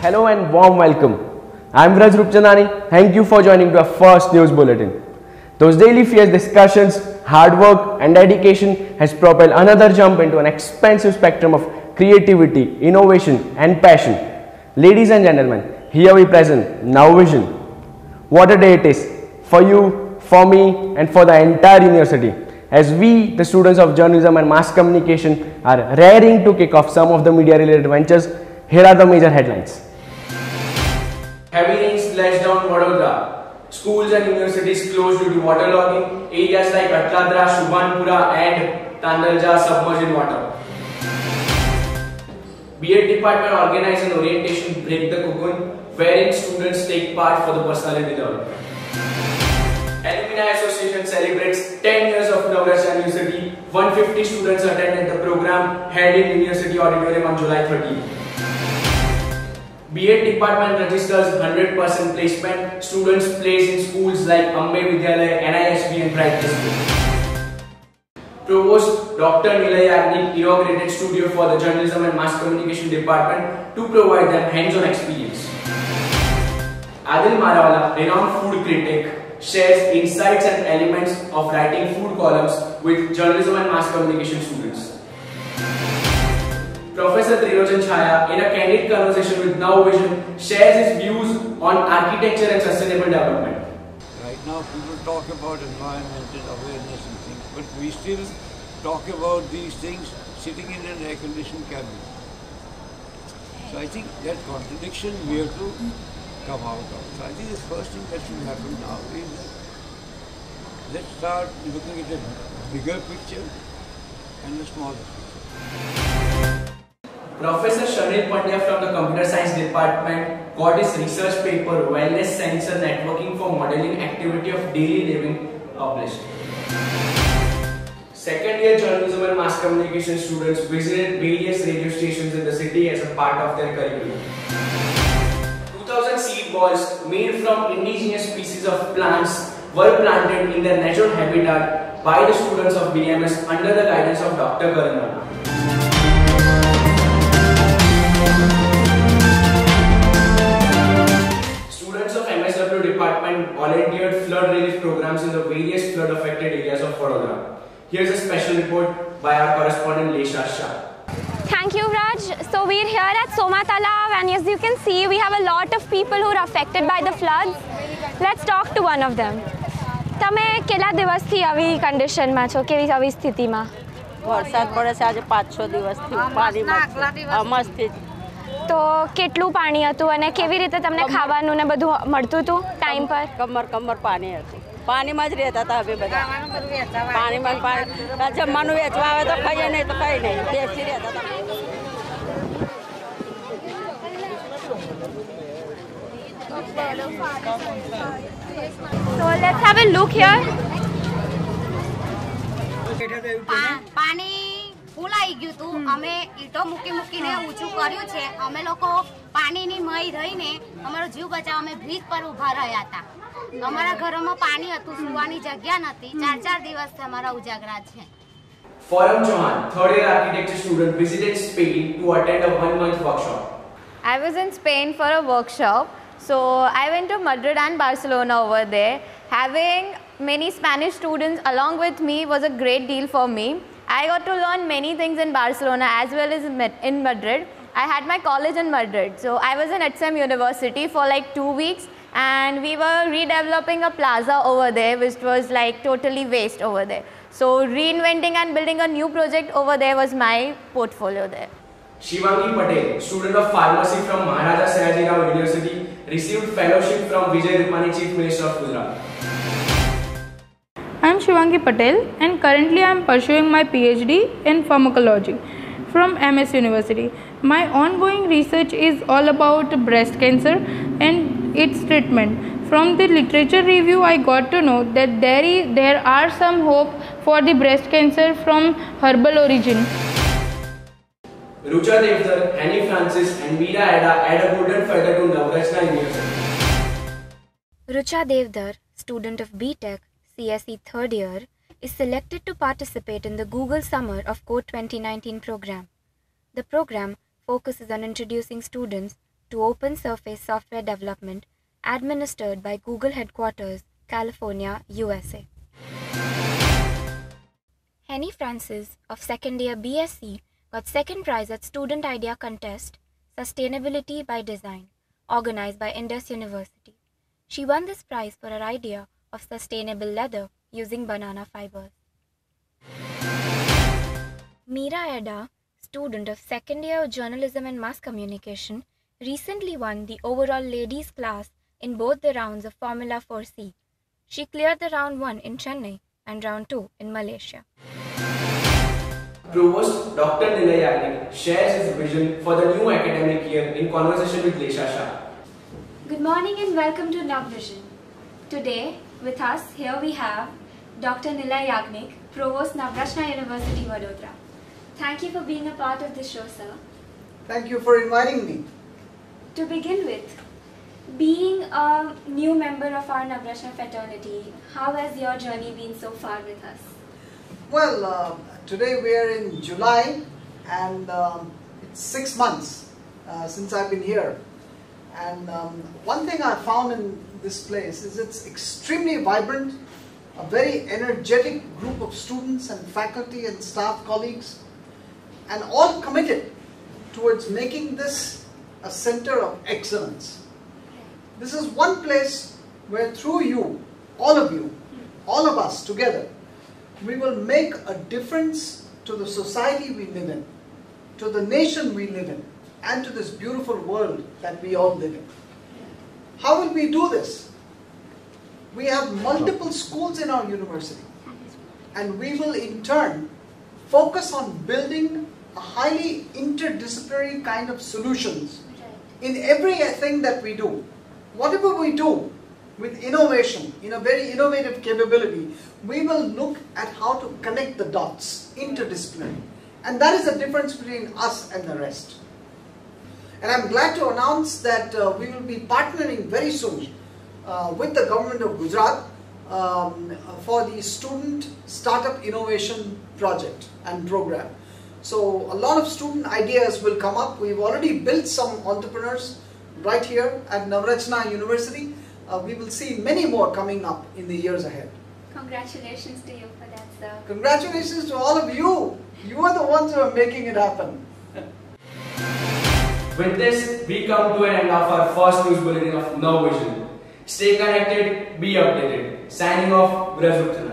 Hello and warm welcome. I am Raj Rupchandani. Thank you for joining to our first news bulletin. Those daily fierce discussions, hard work and dedication has propelled another jump into an expansive spectrum of creativity, innovation and passion. Ladies and gentlemen, here we present Now Vision. What a day it is for you, for me and for the entire university, as we, the students of journalism and mass communication, are raring to kick off some of the media related ventures. Here are the major headlines. Heavy rains slashed down Vadodara. Schools and universities closed due to waterlogging. Areas like Atladra, Shubhanpura and Tandalja submerged in water. B.Ed department organized an orientation Break the Cocoon, wherein students take part for the personality development. Alumni Association celebrates 10 years of Navrachna University. 150 students attended the program held in University Auditorium on July 13. B.Ed department registers 100% placement. Students placed in schools like Ambe Vidyalaya, NISB and Private School. Provost Dr. Nilay Agni inaugurated studio for the journalism and mass communication department to provide them hands-on experience. Adil Marawala, renowned food critic, shares insights and elements of writing food columns with journalism and mass communication students. Professor Trilojan Chhaya, in a candid conversation with Now Vision, shares his views on architecture and sustainable development. Right now people talk about environmental awareness and things, but we still talk about these things sitting in an air-conditioned cabin. So I think that contradiction we have to come out of. So I think the first thing that should happen now is that let's start looking at a bigger picture and a smaller picture. Professor Sharnil Pandya from the Computer Science Department got his research paper Wellness Sensor Networking for Modeling Activity of Daily Living published. Second year journalism and mass communication students visited various radio stations in the city as a part of their curriculum. 2,000 seed balls made from indigenous species of plants were planted in their natural habitat by the students of BMS under the guidance of Dr. Karan. Students of MSW department volunteered flood relief programs in the various flood affected areas of Vadodara. Here's a special report by our correspondent Lesha Shah. Thank you, Raj. So we're here at Soma Talav, and as you can see, we have a lot of people who are affected by the floods. Let's talk to one of them. તમે કેટલા દિવસથી આવી કન્ડિશનમાં છો, કેવી આવી સ્થિતિમાં? વરસાદ પડે છે આજે 5-6 દિવસથી પાણીમાં મસ્તી. તો કેટલું પાણી હતું અને કેવી રીતે તમને ખાવાનું ને બધું મળતું હતું ટાઈમ પર? કમર પાણી હતું. પાણીમાં જ રહેતા હતા અમે બધા. પાણીમાં જમવાનું વેચવા આવે તો ખાઈએ નહીં તો કંઈ નહીં, બેસી રહેતા હતા. So let's have a look here. પાણી ફૂલાઈ ગયું હતું. અમે ઈટો મૂકીને ઊંચું કર્યું છે. અમે લોકો પાણીની મય રહીને અમારો જીવ બચાવવા અમે બ્રિજ પર ઊભા રહ્યા હતા. અમારા ઘરોમાં પાણી હતું, સુવાની જગ્યા નથી. 4 દિવસથી અમારા ઉજાગરા છે. Forum Chauhan, third year architecture student, visited Spain to attend a 1-month workshop. I was in Spain for a workshop. So I went to Madrid and Barcelona over there. Having many Spanish students along with me was a great deal for me. I got to learn many things in Barcelona as well as in Madrid. I had my college in Madrid. So I was in HSM University for like 2 weeks and we were redeveloping a plaza over there which was like totally waste over there. So reinventing and building a new project over there was my portfolio there. Shivangi Patel, student of pharmacy from Maharaja Sayaji Rao University, received fellowship from Vijay Rupani, Chief Minister of Gujarat. I am Shivangi Patel and currently I am pursuing my PhD in pharmacology from MS University. My ongoing research is all about breast cancer and its treatment. From the literature review, I got to know that there are some hope for the breast cancer from herbal origin. Rucha Devdar, Annie Francis and Meera Ada add a golden feather to Navrachna University. Rucha Devdar, student of BTech, CSE third year, is selected to participate in the Google Summer of Code 2019 program. The program focuses on introducing students to open surface software development administered by Google Headquarters, California, USA. Henny Francis of second year BSc got second prize at Student Idea Contest, Sustainability by Design, organized by Indus University. She won this prize for her idea of sustainable leather using banana fibers. Meera Edda, student of second year of Journalism and Mass Communication, recently won the overall ladies class in both the rounds of Formula 4C. She cleared the round 1 in Chennai and round 2 in Malaysia. Provost Dr. Nilay Yagnik shares his vision for the new academic year in conversation with Lesha Shah. Good morning and welcome to NavVision. Today with us here we have Dr. Nilay Yagnik, Provost Navrachna University, Vadodara. Thank you for being a part of this show, sir. Thank you for inviting me. To begin with, being a new member of our Navrachna fraternity, how has your journey been so far with us? Well, today we are in July and it's 6 months since I've been here. And one thing I found in this place is it's extremely vibrant, a very energetic group of students and faculty and staff colleagues, and all committed towards making this a center of excellence. This is one place where through you, all of us together, we will make a difference to the society we live in, to the nation we live in, and to this beautiful world that we all live in. How will we do this? We have multiple schools in our university, and we will in turn focus on building a highly interdisciplinary kind of solutions in everything that we do. Whatever we do with innovation, in a very innovative capability, we will look at how to connect the dots, interdisciplinary. And that is the difference between us and the rest. And I'm glad to announce that we will be partnering very soon with the government of Gujarat for the Student Startup Innovation Project and Program. So a lot of student ideas will come up. We've already built some entrepreneurs right here at Navrachna University. We will see many more coming up in the years ahead. Congratulations to you for that, sir. Congratulations to all of you. You are the ones who are making it happen. With this, we come to an end of our first news bulletin of NavVision. Stay connected, be updated. Signing off, Viraj Gupta.